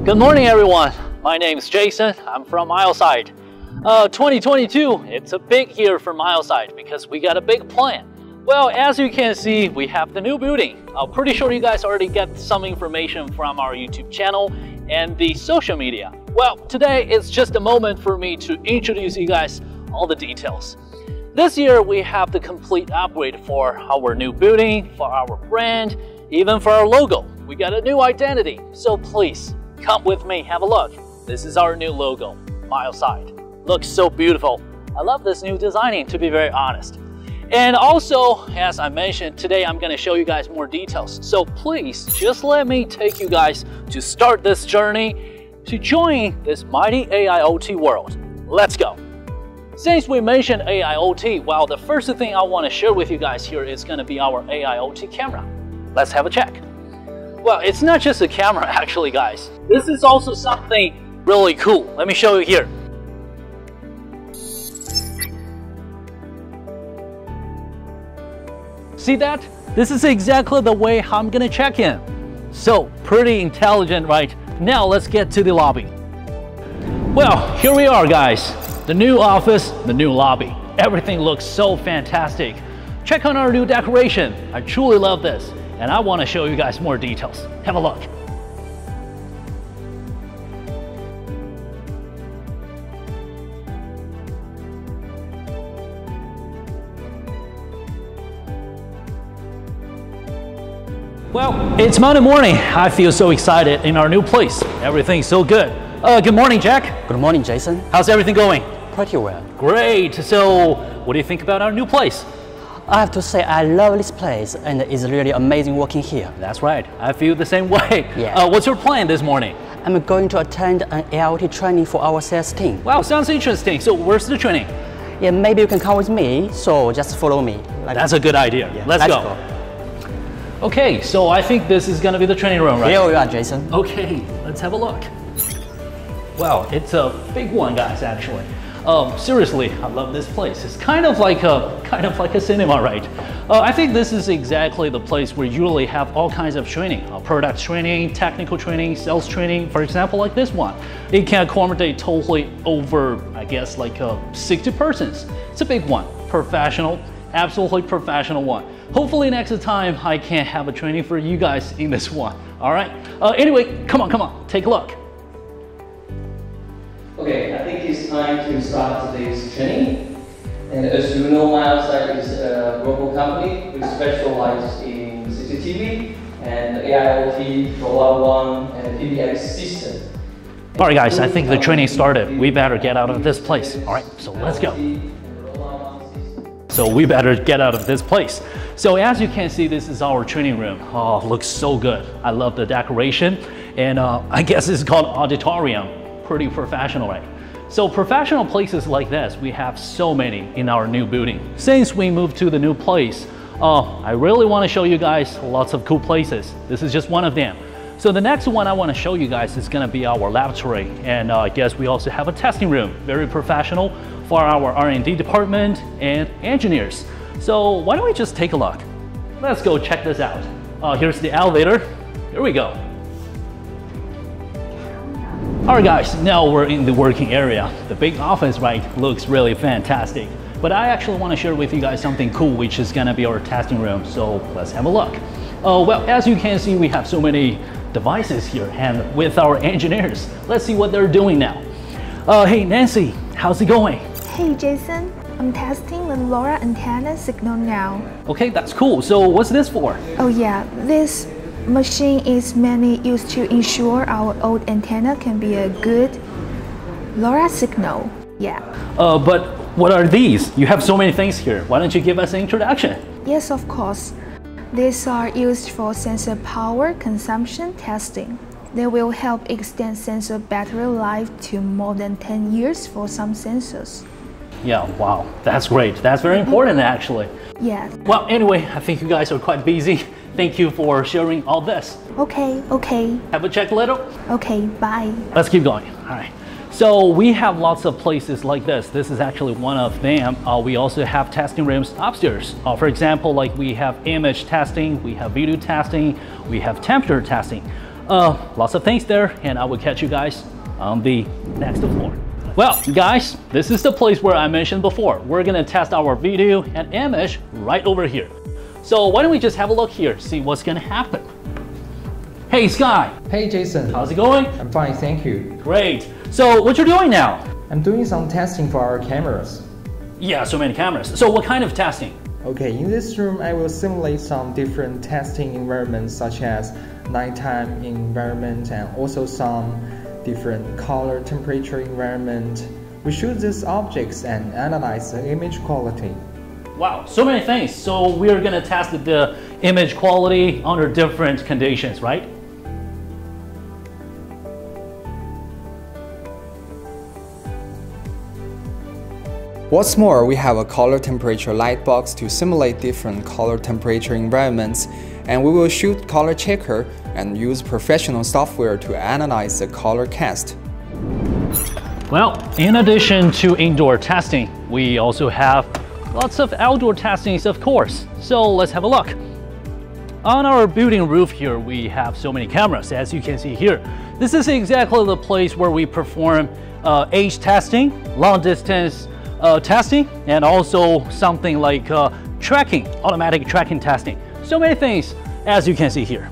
Good morning, everyone. My name is Jason. I'm from Milesight. 2022, it's a big year for Milesight because we got a big plan. Well, as you can see, we have the new building. I'm pretty sure you guys already get some information from our YouTube channel and the social media. Well, today it's just a moment for me to introduce you guys all the details. This year, we have the complete upgrade for our new building, for our brand, even for our logo. We got a new identity, so please come with me, have a look. This is our new logo, Milesight. Looks so beautiful. I love this new designing, to be very honest. And also, as I mentioned, today I'm gonna show you guys more details. So please, just let me take you guys to start this journey to join this mighty AIoT world. Let's go. Since we mentioned AIoT, well, the first thing I wanna share with you guys here is gonna be our AIoT camera. Let's have a check. Well, it's not just a camera actually, guys. This is also something really cool. Let me show you here. See that? This is exactly the way I'm gonna check in. So, pretty intelligent, right? Now let's get to the lobby. Well, here we are, guys. The new office, the new lobby. Everything looks so fantastic. Check on our new decoration. I truly love this. And I want to show you guys more details. Have a look. Well, it's Monday morning. I feel so excited in our new place. Everything's so good. Good morning, Jack. Good morning, Jason. How's everything going? Pretty well. Great. So, what do you think about our new place? I have to say I love this place and it's really amazing working here. That's right. I feel the same way. Yeah. What's your plan this morning? I'm going to attend an AIoT training for our sales team. Wow, sounds interesting. So where's the training? Yeah, maybe you can come with me, so just follow me. That's a good idea. Yeah, Let's go. Okay, so I think this is going to be the training room, right? Here we are, Jason. Okay, let's have a look. Wow, it's a big one, guys, actually. Seriously, I love this place. It's kind of like a cinema, right? I think this is exactly the place where you really have all kinds of training, product training, technical training, sales training. For example, like this one, it can accommodate totally over, I guess, like 60 persons. It's a big one, professional, absolutely professional one. Hopefully next time I can have a training for you guys in this one. All right. Anyway, come on, take a look. Okay, I think it's time to start today's training. And as you know, Milesight is a global company. We specialize in CCTV and AIoT, LoRaWAN, and PBX system. All right, guys, I think the training started. We better get out of this place. All right, so let's go. So we better get out of this place. So as you can see, this is our training room. Oh, looks so good. I love the decoration. And I guess it's called auditorium. Pretty professional, right? So professional places like this, we have so many in our new building. Since we moved to the new place, I really want to show you guys lots of cool places. This is just one of them. So the next one I want to show you guys is going to be our laboratory. And I guess we also have a testing room, very professional for our R&D department and engineers. So why don't we just take a look? Let's go check this out. Here's the elevator. Here we go. Alright guys, now we're in the working area. The big office, right, looks really fantastic. But I actually want to share with you guys something cool, which is going to be our testing room. So let's have a look. Well, as you can see, we have so many devices here, and with our engineers, let's see what they're doing now. Hey Nancy, how's it going? Hey Jason, I'm testing the LoRa antenna signal now. Okay, that's cool. So what's this for? Oh yeah, this machine is mainly used to ensure our old antenna can be a good LoRa signal. Yeah. But what are these? You have so many things here. Why don't you give us an introduction? Yes, of course. These are used for sensor power consumption testing. They will help extend sensor battery life to more than 10 years for some sensors. Yeah, wow, that's great. That's very important actually. Yes. Well, anyway, I think you guys are quite busy. Thank you for sharing all this. Okay. Have a check later? Okay, bye. Let's keep going. All right. So we have lots of places like this. This is actually one of them. We also have testing rooms upstairs. For example, like we have image testing, we have video testing, we have temperature testing. Lots of things there, and I will catch you guys on the next floor. Well, guys, this is the place where I mentioned before. We're gonna test our video and image right over here. So why don't we just have a look here, see what's gonna happen. Hey, Sky. Hey, Jason. How's it going? I'm fine, thank you. Great. So what you're doing now? I'm doing some testing for our cameras. Yeah, so many cameras. So what kind of testing? Okay, in this room, I will simulate some different testing environments such as nighttime environment and also some different color temperature environment. We shoot these objects and analyze the image quality. Wow, so many things. So we're gonna test the image quality under different conditions, right? What's more, we have a color temperature light box to simulate different color temperature environments, and we will shoot color checker and use professional software to analyze the color cast. Well, in addition to indoor testing, we also have lots of outdoor testings, of course. So let's have a look. On our building roof here, we have so many cameras, as you can see here. This is exactly the place where we perform age testing, long distance testing, and also something like tracking, automatic tracking testing. So many things, as you can see here.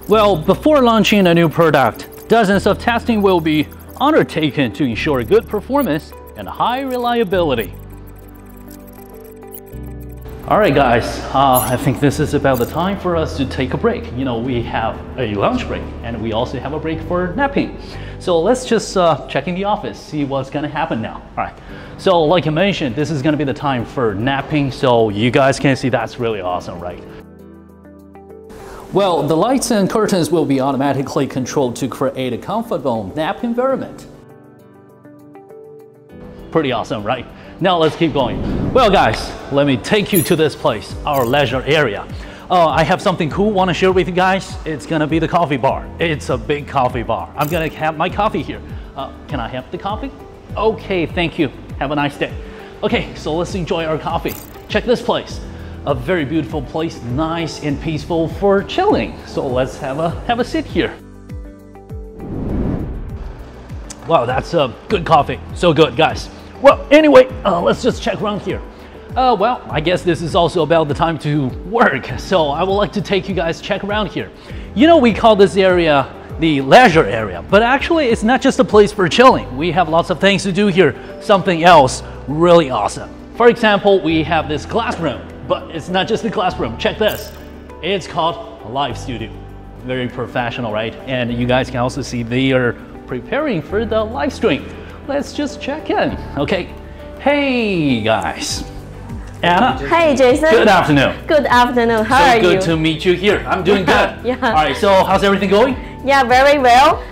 Well, before launching a new product, dozens of testing will be undertaken to ensure good performance and high reliability. All right, guys, I think this is about the time for us to take a break. You know, we have a lunch break and we also have a break for napping. So let's just check in the office, see what's gonna happen now. All right, so like I mentioned, this is gonna be the time for napping, so you guys can see that's really awesome, right? Well, the lights and curtains will be automatically controlled to create a comfortable nap environment. Pretty awesome, right? Now let's keep going. Well, guys, let me take you to this place, our leisure area. I have something cool want to share with you guys. It's gonna be the coffee bar. It's a big coffee bar. I'm gonna have my coffee here. Can I have the coffee? Okay, thank you. Have a nice day. Okay, so let's enjoy our coffee. Check this place. A very beautiful place, nice and peaceful for chilling. So let's have a sit here. Wow, that's a good coffee. So good, guys. Well, anyway, let's just check around here. Well, I guess this is also about the time to work. So I would like to take you guys check around here. You know, we call this area the leisure area, but actually it's not just a place for chilling. We have lots of things to do here, something else really awesome. For example, we have this classroom, but it's not just a classroom. Check this. It's called a live studio. Very professional, right? And you guys can also see they are preparing for the live stream. Let's just check in, okay? Hey, guys. Anna. Hey, Jason. Good afternoon. Good afternoon. How are you? So good to meet you here. I'm doing good. Yeah. All right, so how's everything going? Yeah, very well.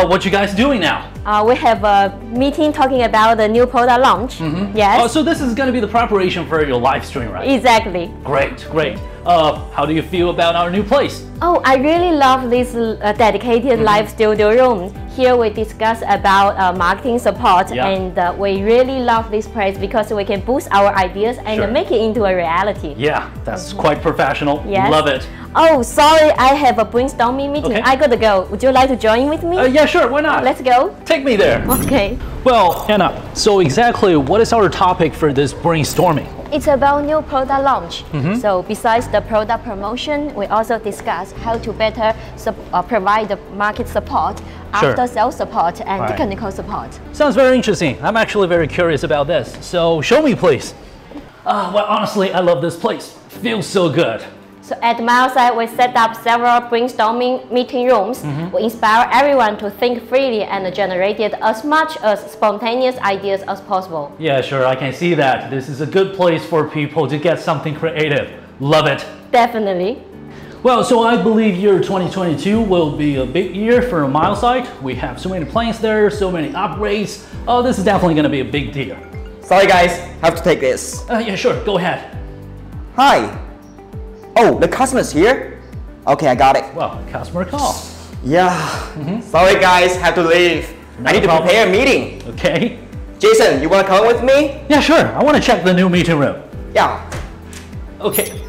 What you guys doing now? We have a meeting talking about the new product launch. Yes. Oh, so this is going to be the preparation for your live stream, right? Exactly. Great, great. How do you feel about our new place? Oh, I really love this dedicated live studio room. Here we discuss about marketing support, and we really love this place because we can boost our ideas and make it into a reality. Yeah, that's quite professional. Yes. Love it. Oh, sorry, I have a brainstorming meeting. Okay. I gotta go. Would you like to join with me? Yeah, sure, why not? Let's go. Take me there. Okay. Well, Anna, so exactly what is our topic for this brainstorming? It's about new product launch. So besides the product promotion, we also discuss how to better provide the market support, after sales support, and technical support. Sounds very interesting. I'm actually very curious about this. So show me, please. Well, honestly, I love this place. Feels so good. So at Milesight, we set up several brainstorming meeting rooms. We inspire everyone to think freely and generate as much as spontaneous ideas as possible. Yeah, sure, I can see that. This is a good place for people to get something creative. Love it. Definitely. Well, so I believe year 2022 will be a big year for Milesight. We have so many plans there, so many upgrades. Oh, this is definitely going to be a big deal. Sorry guys, have to take this. Yeah, sure, go ahead. Hi. Oh, the customer's here? Okay, I got it. Well, customer call. Yeah. Sorry guys, have to leave. I need to prepare a meeting. Okay. Jason, you want to come with me? Yeah, sure. I want to check the new meeting room. Yeah. Okay.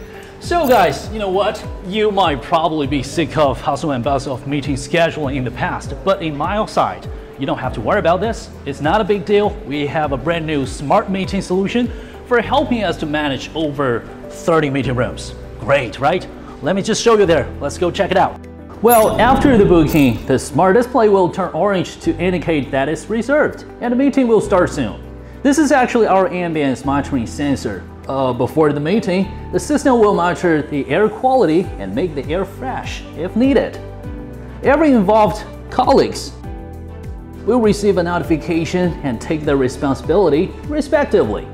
So guys, you know what? You might probably be sick of hustle and bustle of meeting scheduling in the past, but in Milesight, you don't have to worry about this. It's not a big deal. We have a brand new smart meeting solution for helping us to manage over 30 meeting rooms. Great, right? Let me just show you there. Let's go check it out. Well, after the booking, the smart display will turn orange to indicate that it's reserved, and the meeting will start soon. This is actually our ambience monitoring sensor. Before the meeting, the system will monitor the air quality and make the air fresh if needed. Every involved colleagues will receive a notification and take their responsibility respectively.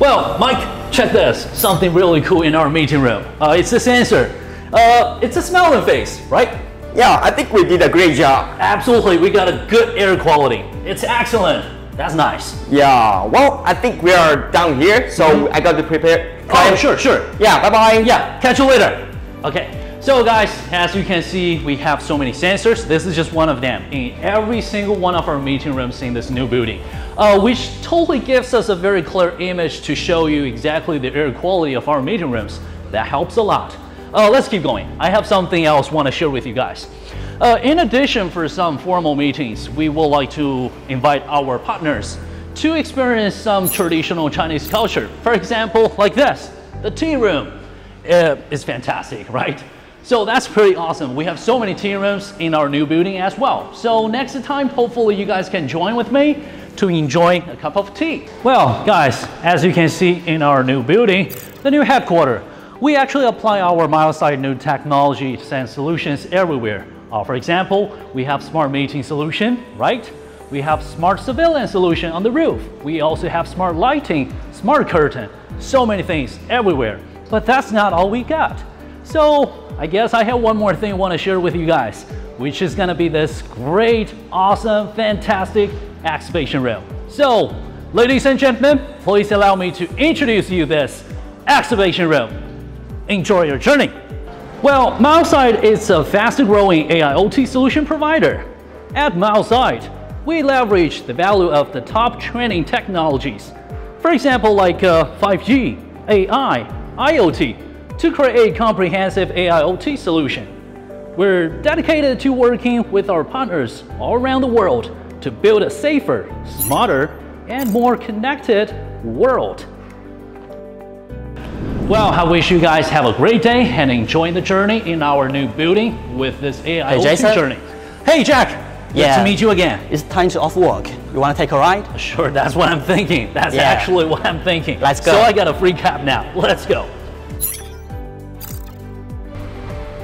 Well, Mike, check this. Something really cool in our meeting room. It's a sensor. It's a smiling face, right? Yeah, I think we did a great job. Absolutely, we got a good air quality. It's excellent. That's nice. Yeah, well, I think we are done here, so I got to prepare. Oh, sure. Yeah, bye-bye. Yeah, catch you later. Okay, so guys, as you can see, we have so many sensors. This is just one of them in every single one of our meeting rooms in this new building, which totally gives us a very clear image to show you exactly the air quality of our meeting rooms. That helps a lot. Let's keep going. I have something else I want to share with you guys. In addition, for some formal meetings, we would like to invite our partners to experience some traditional Chinese culture. For example, like this, the tea room is fantastic, right? So that's pretty awesome. We have so many tea rooms in our new building as well. So next time, hopefully you guys can join with me to enjoy a cup of tea. Well, guys, as you can see in our new building, the new headquarter, we actually apply our Milesight new technologies and solutions everywhere. For example, we have smart meeting solution, right? We have smart surveillance solution on the roof. We also have smart lighting, smart curtain, so many things everywhere. But that's not all we got. So I guess I have one more thing I want to share with you guys, which is gonna be this great, awesome, fantastic exhibition room. So, ladies and gentlemen, please allow me to introduce you this exhibition room. Enjoy your journey. Well, Milesight is a fast-growing AIoT solution provider. At Milesight, we leverage the value of the top trending technologies. For example, like 5G, AI, IoT, to create a comprehensive AIoT solution. We're dedicated to working with our partners all around the world to build a safer, smarter, and more connected world. Well, I wish you guys have a great day and enjoy the journey in our new building with this AIoT journey. Hey, Jack. Good to meet you again. It's time to off work. You want to take a ride? Sure, that's what I'm thinking. That's actually what I'm thinking. Let's go. So I got a free cab now. Let's go.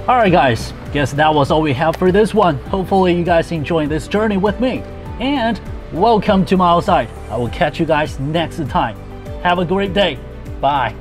All right, guys. Guess that was all we have for this one. Hopefully you guys enjoyed this journey with me. And welcome to Milesight. I will catch you guys next time. Have a great day. Bye.